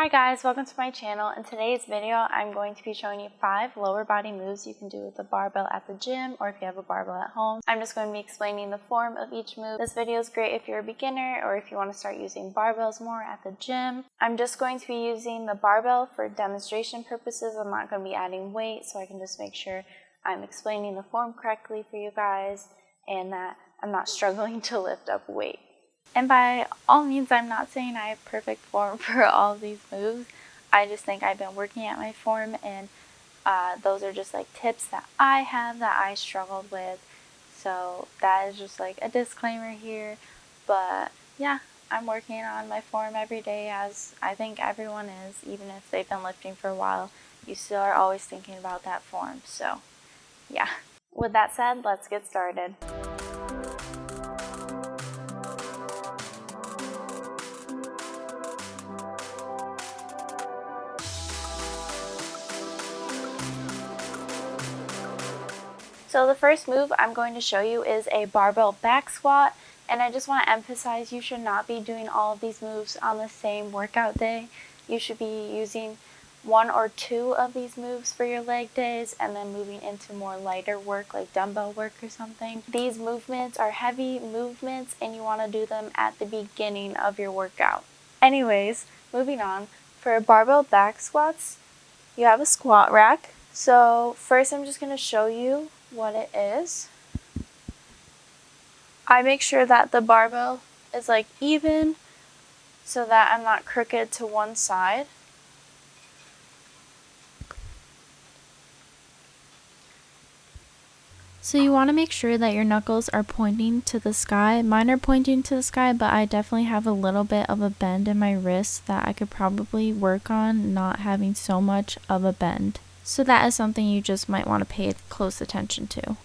Hi guys, welcome to my channel. In today's video, I'm going to be showing you 5 lower body moves you can do with a barbell at the gym or if you have a barbell at home. I'm just going to be explaining the form of each move. This video is great if you're a beginner or if you want to start using barbells more at the gym. I'm just going to be using the barbell for demonstration purposes. I'm not going to be adding weight, so I can just make sure I'm explaining the form correctly for you guys and that I'm not struggling to lift up weight. And by all means, I'm not saying I have perfect form for all of these moves. I just think I've been working at my form, and those are just like tips that I have that I struggled with. So that is just like a disclaimer here. But yeah, I'm working on my form every day, as I think everyone is. Even if they've been lifting for a while, you still are always thinking about that form. So yeah. With that said, let's get started. So the first move I'm going to show you is a barbell back squat, and I just want to emphasize you should not be doing all of these moves on the same workout day. You should be using 1 or 2 of these moves for your leg days and then moving into more lighter work like dumbbell work or something. These movements are heavy movements and you want to do them at the beginning of your workout. Anyways, moving on. For barbell back squats, you have a squat rack. So first I'm just going to show you what it is. I make sure that the barbell is like even so that I'm not crooked to one side. So you want to make sure that your knuckles are pointing to the sky. Mine are pointing to the sky, but I definitely have a little bit of a bend in my wrist that I could probably work on not having so much of a bend. So that is something you just might want to pay close attention to.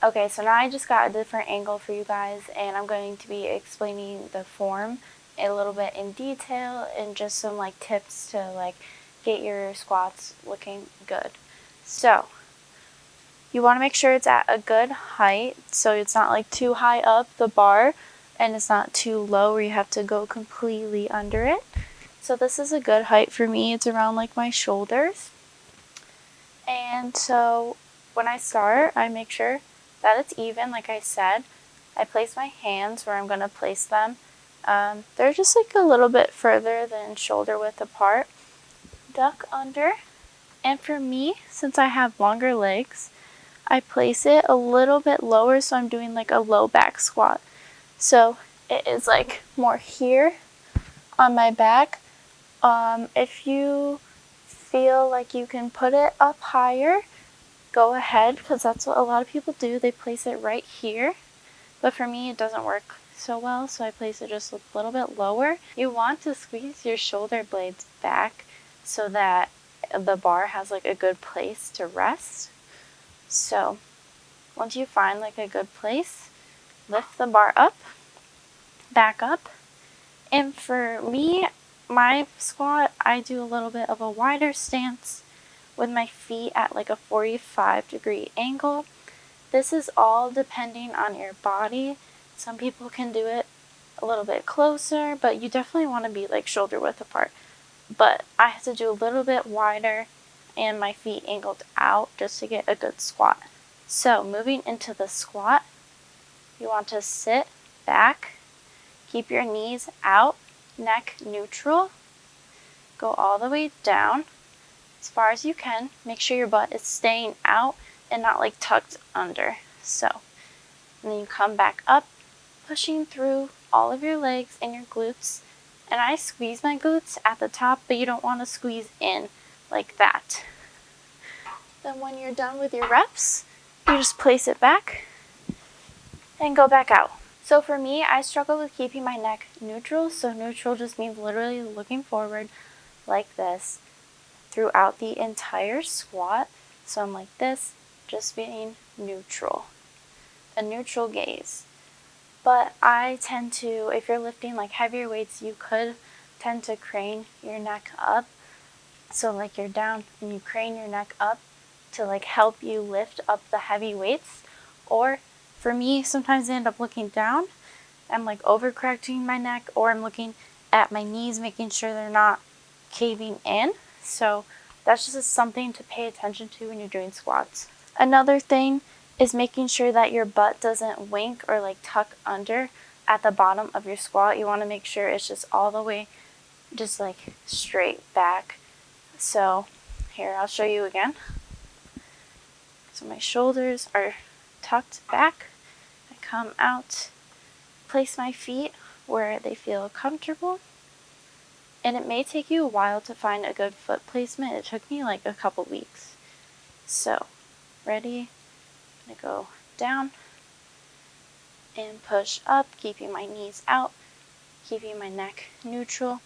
Okay, so now I just got a different angle for you guys, and I'm going to be explaining the form a little bit in detail and just some like tips to like get your squats looking good. So you want to make sure it's at a good height, so it's not like too high up the bar and it's not too low where you have to go completely under it. So this is a good height for me. It's around like my shoulders. And so when I start, I make sure that it's even, like I said. I place my hands where I'm going to place them. They're just like a little bit further than shoulder width apart. Duck under. And for me, since I have longer legs, I place it a little bit lower, so I'm doing like a low back squat. So it is like more here on my back. If you feel like you can put it up higher, go ahead, because that's what a lot of people do. They place it right here, but for me it doesn't work so well, so I place it just a little bit lower. You want to squeeze your shoulder blades back so that the bar has like a good place to rest. So once you find like a good place, lift the bar up, back up. And for me, my squat, I do a little bit of a wider stance with my feet at like a 45-degree angle. This is all depending on your body. Some people can do it a little bit closer, but you definitely want to be like shoulder width apart. But I have to do a little bit wider and my feet angled out just to get a good squat. So moving into the squat, you want to sit back, keep your knees out, neck neutral, go all the way down as far as you can. Make sure your butt is staying out and not like tucked under. So, and then you come back up, pushing through all of your legs and your glutes. And I squeeze my glutes at the top, but you don't want to squeeze in like that. Then when you're done with your reps, you just place it back and go back out. So for me, I struggle with keeping my neck neutral. So neutral just means literally looking forward like this throughout the entire squat. So I'm like this, just being neutral, a neutral gaze. But I tend to, if you're lifting like heavier weights, you could tend to crane your neck up. So like you're down and you crane your neck up to like help you lift up the heavy weights. Or for me, sometimes I end up looking down. I'm like overcorrecting my neck, or I'm looking at my knees, making sure they're not caving in. So that's just something to pay attention to when you're doing squats. Another thing is making sure that your butt doesn't wink or like tuck under at the bottom of your squat. You want to make sure it's just all the way just like straight back. So here, I'll show you again. So my shoulders are tucked back. I come out, place my feet where they feel comfortable. And it may take you a while to find a good foot placement. It took me like a couple weeks. So, ready? I'm gonna go down and push up, keeping my knees out, keeping my neck neutral.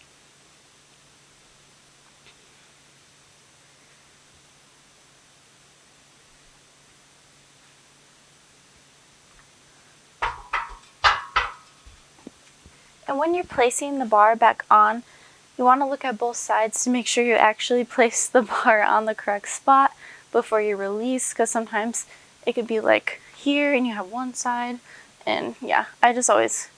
And when you're placing the bar back on, you want to look at both sides to make sure you actually place the bar on the correct spot before you release, because sometimes it could be like here and you have one side, and yeah, I just always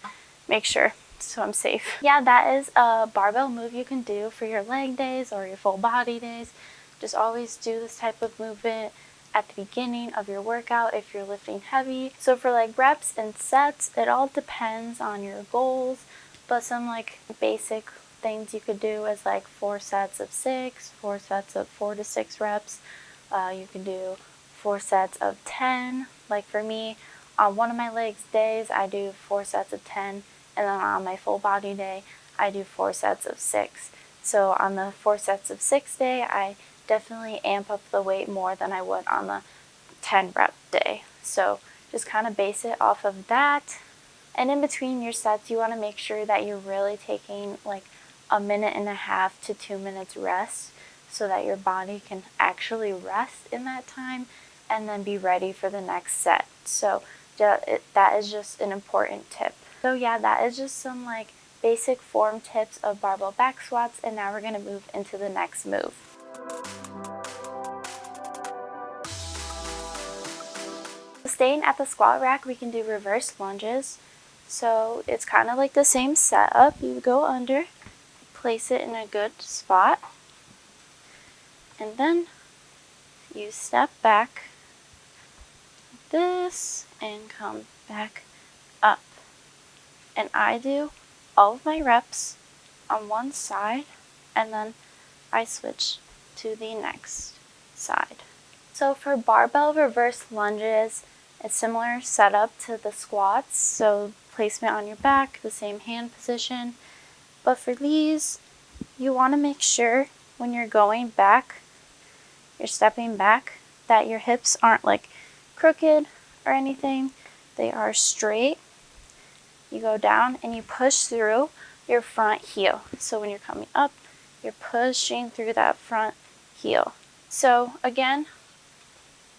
make sure so I'm safe. Yeah, that is a barbell move you can do for your leg days or your full body days. Just always do this type of movement at the beginning of your workout if you're lifting heavy. So for like reps and sets, it all depends on your goals, but some like basic things you could do is like 4 sets of 6, 4 sets of 4 to 6 reps. You can do 4 sets of 10. Like for me, on one of my legs days, I do 4 sets of 10, and then on my full body day, I do 4 sets of 6. So on the 4 sets of 6 day, I definitely amp up the weight more than I would on the 10 rep day. So just kind of base it off of that. And in between your sets, you want to make sure that you're really taking like a minute and a half to 2 minutes rest so that your body can actually rest in that time and then be ready for the next set. So that is just an important tip. So yeah, that is just some like basic form tips of barbell back squats, and now we're going to move into the next move. Staying at the squat rack, we can do reverse lunges. So it's kind of like the same setup. You go under, place it in a good spot, and then you step back like this and come back up. And I do all of my reps on one side, and then I switch to the next side. So for barbell reverse lunges, it's similar setup to the squats. So placement on your back, the same hand position. But for these, you want to make sure when you're going back, you're stepping back, that your hips aren't like crooked or anything. They are straight. You go down and you push through your front heel. So when you're coming up, you're pushing through that front heel. So again,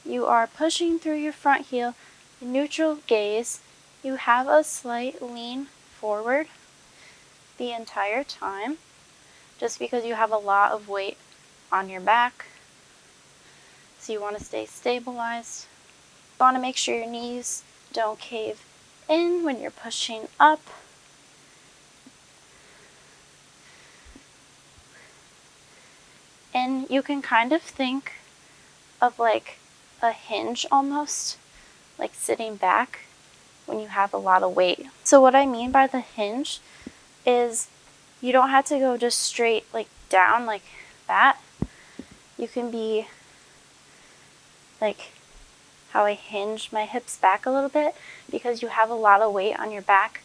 you are pushing through your front heel, neutral gaze. You have a slight lean forward the entire time, just because you have a lot of weight on your back. So you want to stay stabilized. You want to make sure your knees don't cave in when you're pushing up. And you can kind of think of like a hinge almost, like sitting back when you have a lot of weight. So what I mean by the hinge is you don't have to go just straight like down like that. You can be like how I hinge my hips back a little bit, because you have a lot of weight on your back.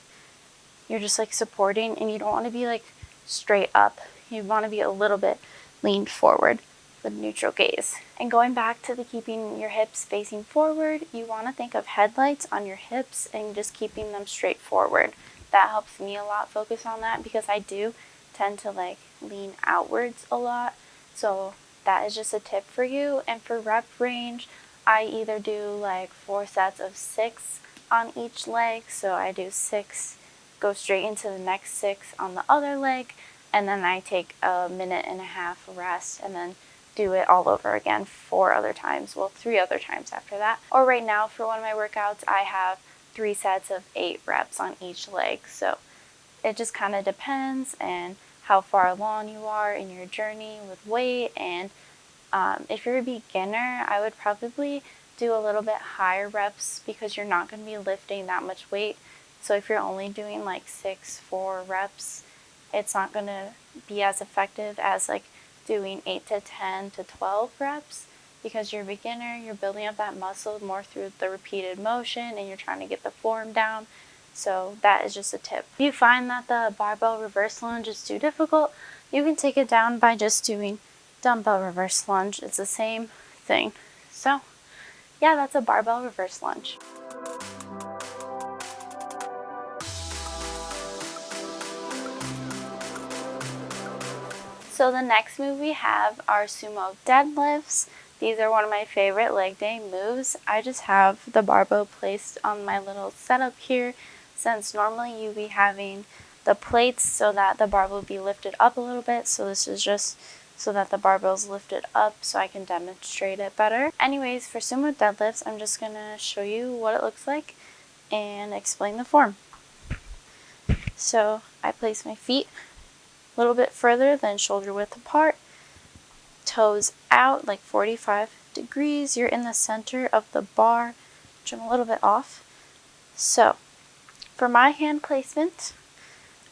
You're just like supporting, and you don't want to be like straight up. You want to be a little bit leaned forward with neutral gaze. And going back to the keeping your hips facing forward, you want to think of headlights on your hips and just keeping them straight forward. That helps me a lot focus on that, because I do tend to like lean outwards a lot. So that is just a tip for you. And for rep range, I either do like 4 sets of 6 on each leg. So I do 6, go straight into the next 6 on the other leg, and then I take a minute and a half rest, and then do it all over again 4 other times. Well, 3 other times after that. Or right now for one of my workouts, I have 3 sets of 8 reps on each leg. So it just kind of depends and how far along you are in your journey with weight. And if you're a beginner, I would probably do a little bit higher reps because you're not going to be lifting that much weight. So if you're only doing like 4 reps, it's not going to be as effective as like doing 8 to 10 to 12 reps, because you're a beginner, you're building up that muscle more through the repeated motion and you're trying to get the form down. So that is just a tip. If you find that the barbell reverse lunge is too difficult, you can take it down by just doing dumbbell reverse lunge. It's the same thing. So yeah, that's a barbell reverse lunge. So the next move we have are Sumo Deadlifts. These are one of my favorite leg day moves. I just have the barbell placed on my little setup here, since normally you'd be having the plates so that the barbell will be lifted up a little bit. So this is just so that the barbell's lifted up so I can demonstrate it better. Anyways, for Sumo Deadlifts, I'm just going to show you what it looks like and explain the form. So I place my feet a little bit further than shoulder width apart, toes out like 45 degrees. You're in the center of the bar, which I'm a little bit off. So for my hand placement,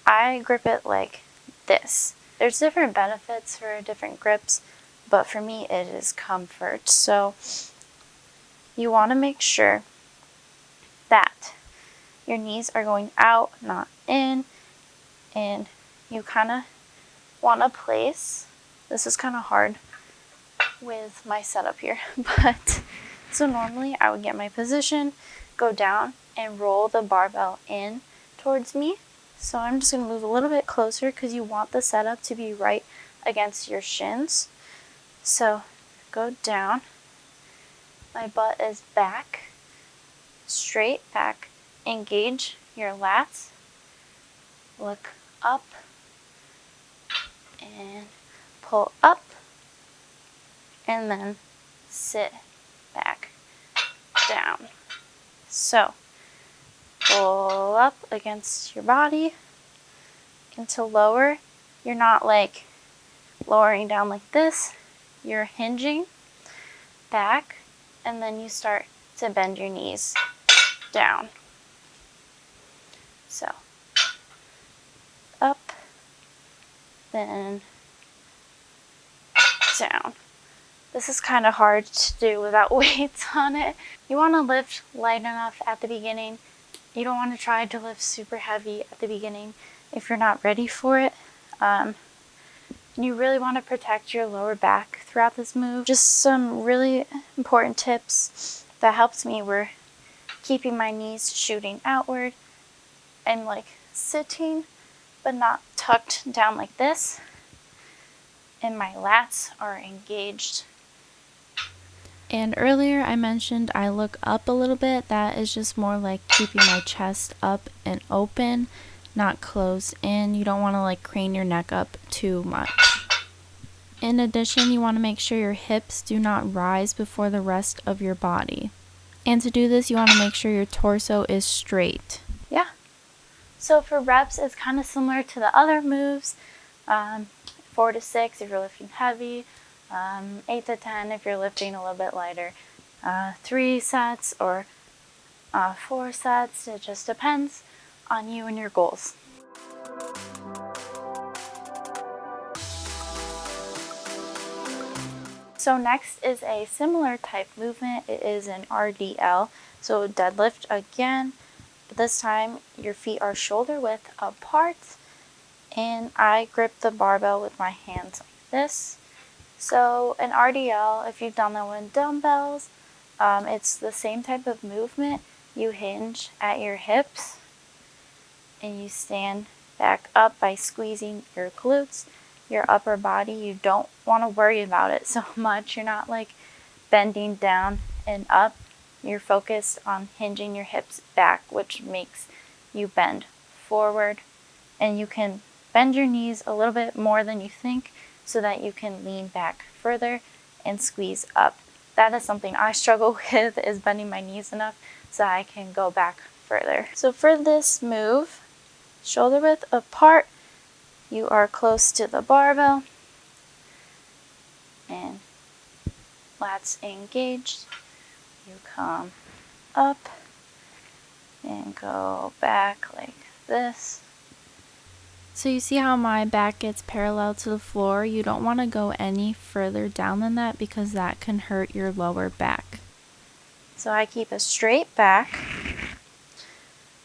I grip it like this. There's different benefits for different grips, but for me it is comfort. So you want to make sure that your knees are going out, not in, and you kind of want to place, this is kind of hard with my setup here, but so normally I would get my position, go down, and roll the barbell in towards me. So I'm just going to move a little bit closer because you want the setup to be right against your shins. So go down, my butt is back, straight back, engage your lats, look up, and pull up, and then sit back down. So pull up against your body, and to lower, you're not like lowering down like this, you're hinging back, and then you start to bend your knees down. So up, then down. This is kind of hard to do without weights on it. You want to lift light enough at the beginning. You don't want to try to lift super heavy at the beginning if you're not ready for it. You really want to protect your lower back throughout this move. Just some really important tips that helps me were keeping my knees shooting outward and like sitting but not tucked down like this, and my lats are engaged. And earlier I mentioned I look up a little bit. That is just more like keeping my chest up and open, not closed in. You don't want to like crane your neck up too much. In addition, you want to make sure your hips do not rise before the rest of your body. And to do this, you want to make sure your torso is straight. Yeah. So for reps, it's kind of similar to the other moves. 4 to 6 if you're lifting heavy, 8 to 10 if you're lifting a little bit lighter, 3 sets or 4 sets. It just depends on you and your goals. So next is a similar type movement. It is an RDL, so deadlift again, but this time your feet are shoulder width apart, and I grip the barbell with my hands like this. So an RDL, if you've done that with dumbbells, it's the same type of movement. You hinge at your hips and you stand back up by squeezing your glutes, your upper body. You don't want to worry about it so much. You're not like bending down and up. You're focused on hinging your hips back, which makes you bend forward, and you can bend your knees a little bit more than you think so that you can lean back further and squeeze up. That is something I struggle with, is bending my knees enough so I can go back further. So for this move, shoulder width apart, you are close to the barbell and lats engaged. You come up and go back like this. So you see how my back gets parallel to the floor? You don't want to go any further down than that because that can hurt your lower back. So I keep a straight back.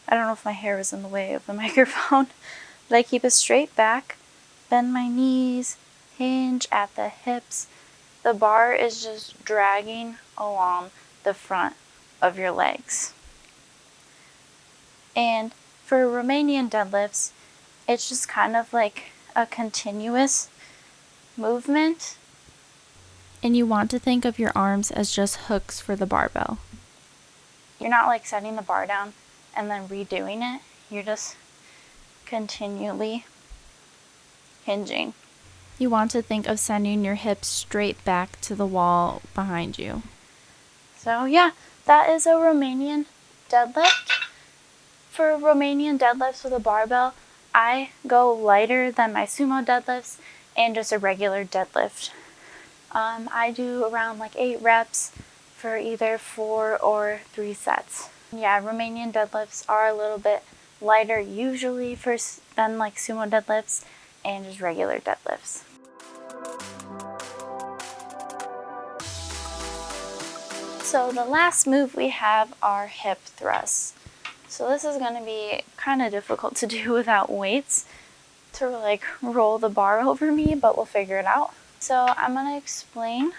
I don't know if my hair was in the way of the microphone, but I keep a straight back, bend my knees, hinge at the hips. The bar is just dragging along the front of your legs. And for Romanian deadlifts, it's just kind of like a continuous movement. And you want to think of your arms as just hooks for the barbell. You're not like setting the bar down and then redoing it. You're just continually hinging. You want to think of sending your hips straight back to the wall behind you. So yeah, that is a Romanian deadlift. For Romanian deadlifts with a barbell, I go lighter than my sumo deadlifts and just a regular deadlift. I do around like 8 reps for either 4 or 3 sets. Yeah, Romanian deadlifts are a little bit lighter usually than like sumo deadlifts and just regular deadlifts. So the last move we have are hip thrusts. So this is going to be kind of difficult to do without weights to like roll the bar over me, but we'll figure it out. So I'm going to explain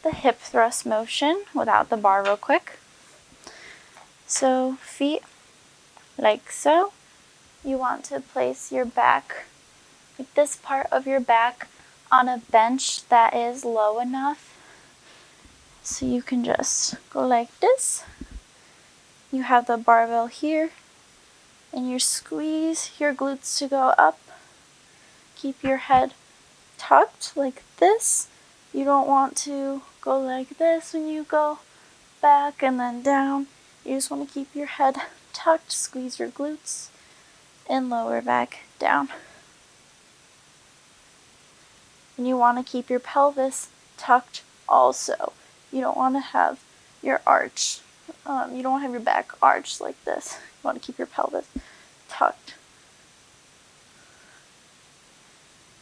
the hip thrust motion without the bar real quick. So feet like so. You want to place your back, like this part of your back, on a bench that is low enough so you can just go like this. You have the barbell here, and you squeeze your glutes to go up. Keep your head tucked like this. You don't want to go like this when you go back and then down. You just want to keep your head tucked, squeeze your glutes, and lower back down. And you want to keep your pelvis tucked also. You don't want to have your arch. You don't want to have your back arched like this. You want to keep your pelvis tucked.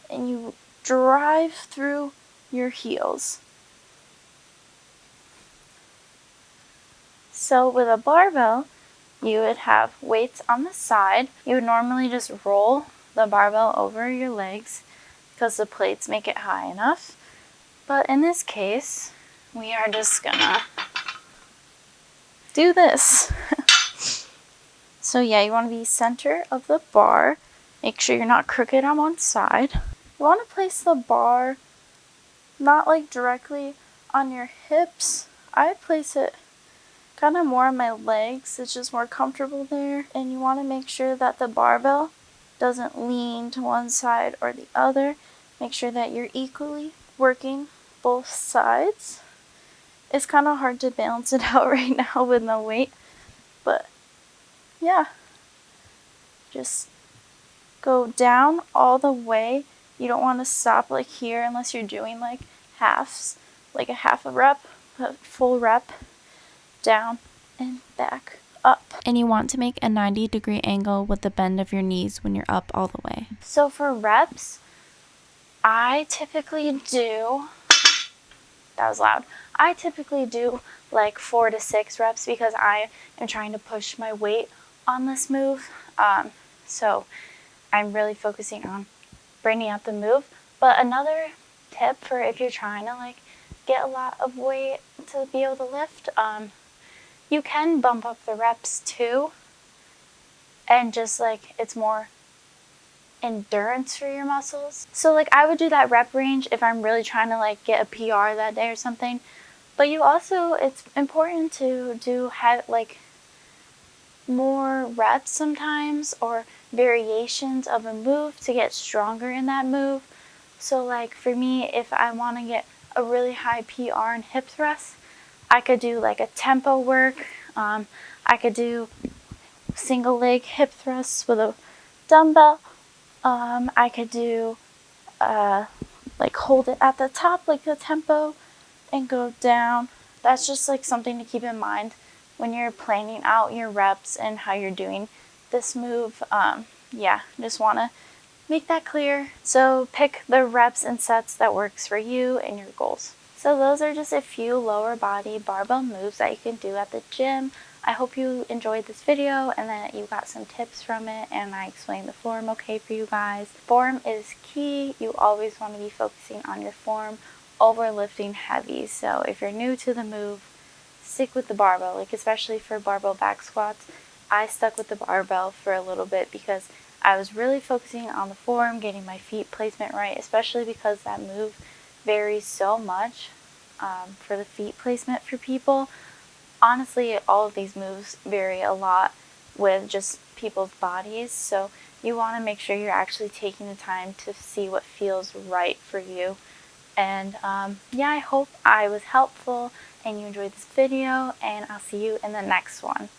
And you drive through your heels. So with a barbell, you would have weights on the side. You would normally just roll the barbell over your legs because the plates make it high enough. But in this case, we are just gonna do this. So yeah, you want to be center of the bar. Make sure you're not crooked on one side. You want to place the bar not like directly on your hips. I place it kind of more on my legs. It's just more comfortable there. And you want to make sure that the barbell doesn't lean to one side or the other. Make sure that you're equally working both sides. It's kind of hard to balance it out right now with no weight, but yeah, just go down all the way. You don't want to stop like here unless you're doing like halves, like a half a rep, but full rep, down and back up. And you want to make a 90-degree angle with the bend of your knees when you're up all the way. So for reps, I typically do, that was loud, I typically do like 4 to 6 reps because I am trying to push my weight on this move. So I'm really focusing on bringing out the move. But another tip for if you're trying to like get a lot of weight to be able to lift, you can bump up the reps too, and just like it's more endurance for your muscles. So like I would do that rep range if I'm really trying to like get a PR that day or something. But you also, it's important to have like more reps sometimes or variations of a move to get stronger in that move. So like for me, if I want to get a really high PR in hip thrusts, I could do like a tempo work. I could do single leg hip thrusts with a dumbbell, I could do like hold it at the top like a tempo and go down. That's just like something to keep in mind when you're planning out your reps and how you're doing this move. Yeah, just want to make that clear. So pick the reps and sets that works for you and your goals. So those are just a few lower body barbell moves that you can do at the gym. I hope you enjoyed this video and that you got some tips from it and I explained the form okay for you guys. Form is key. You always want to be focusing on your form over lifting heavy. So if you're new to the move, stick with the barbell, like especially for barbell back squats. I stuck with the barbell for a little bit because I was really focusing on the form, getting my feet placement right, especially because that move varies so much for the feet placement for people. Honestly, all of these moves vary a lot with just people's bodies, so you want to make sure you're actually taking the time to see what feels right for you. And yeah, I hope I was helpful and you enjoyed this video, and I'll see you in the next one.